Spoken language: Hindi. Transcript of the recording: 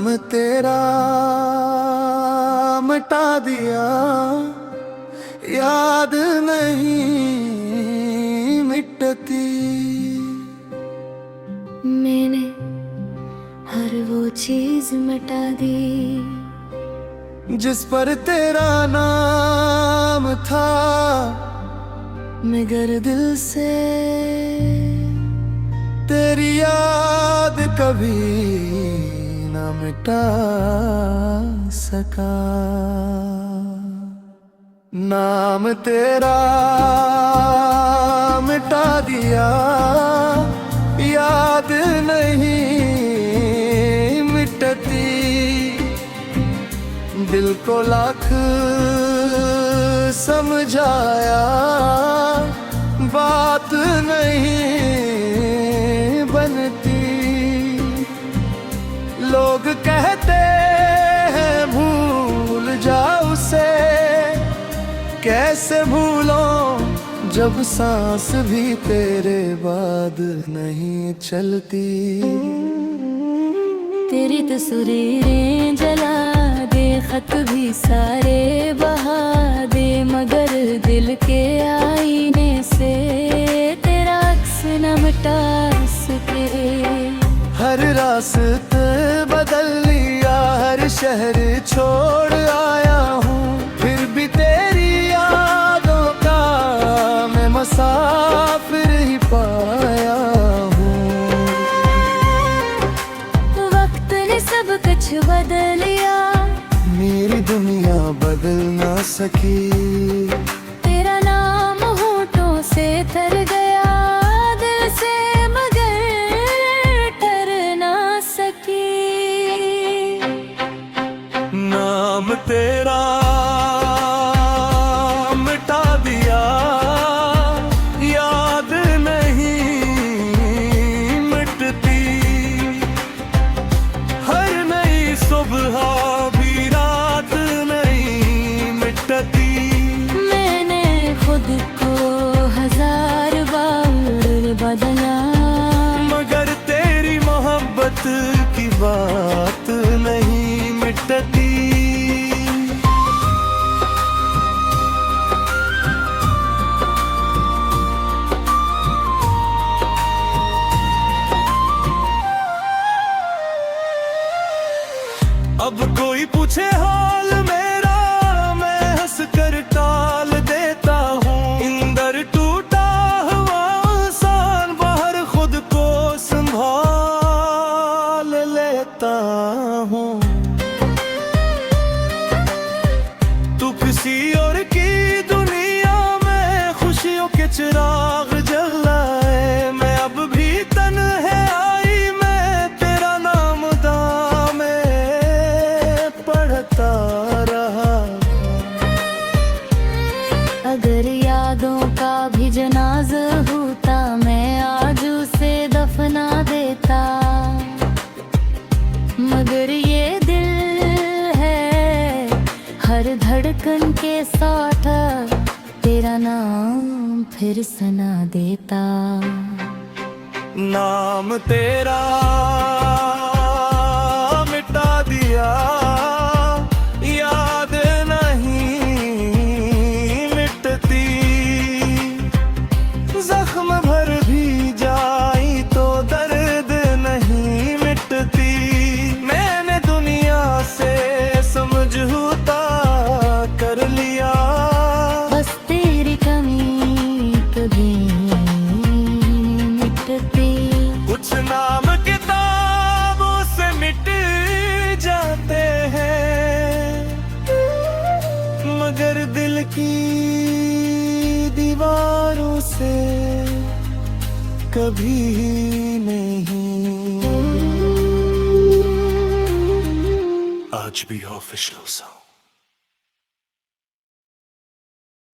नाम तेरा मिटा दिया, याद नहीं मिटती। मैंने हर वो चीज मिटा दी जिस पर तेरा नाम था, मगर दिल से तेरी याद कभी न मिटा सका। नाम तेरा मिटा दिया, याद नहीं मिटती। दिल को लाख समझाया, बात नहीं बनती। लोग कहते हैं भूल जा उसे, कैसे भूलों जब सांस भी तेरे बाद नहीं चलती। तेरी तस्वीरें जला दे, खत भी सारे बहा दे, मगर दिल के आईने से तेरा अक्स न मिटा सके। हर रास्ते बदल लिया, हर शहर छोड़ आया हूँ, फिर भी तेरी यादों का मैं मुसाफिर ही पाया हूँ। वक्त ने सब कुछ बदल लिया, मेरी दुनिया बदल ना सकी। तेरा नाम होठों से तर गया, दिल से मगर ठहर ना सकी। नाम तेरा मिटा दिया, याद नहीं मिटती। हर नई सुबह भी रात नहीं मिटती। मैंने खुद को हजार बार बदला, मगर तेरी मोहब्बत की बात नहीं मिटती। अब कोई पूछे हाल मेरा, मैं हंस कर टाल देता हूँ। अंदर टूटा हुआ इंसान बाहर खुद को संभाल लेता हूँ। तू किसी और की दुनिया में खुशियों के चिराग जलाए, मैं अब भी तन्हाई में तेरा नाम दामे पढ़ता रहा। अगर यादों का भी जनाजा होता, मैं आज उसे दफना देता। मगर ये दिल है हर धड़कन के साथ, तेरा नाम फिर सुना देता। नाम तेरा मिटा दिया, याद नहीं मिटती। जख्म भर भी जाई तो दर्द नहीं मिटती। मैंने दुनिया से समझौता कर लिया, बस तेरी कमी कभी मिटती। कुछ नाम किताबों से मिट जाते हैं, मगर दिल की दीवारों से कभी नहीं। आज भी ऑफिशियल सॉन्ग।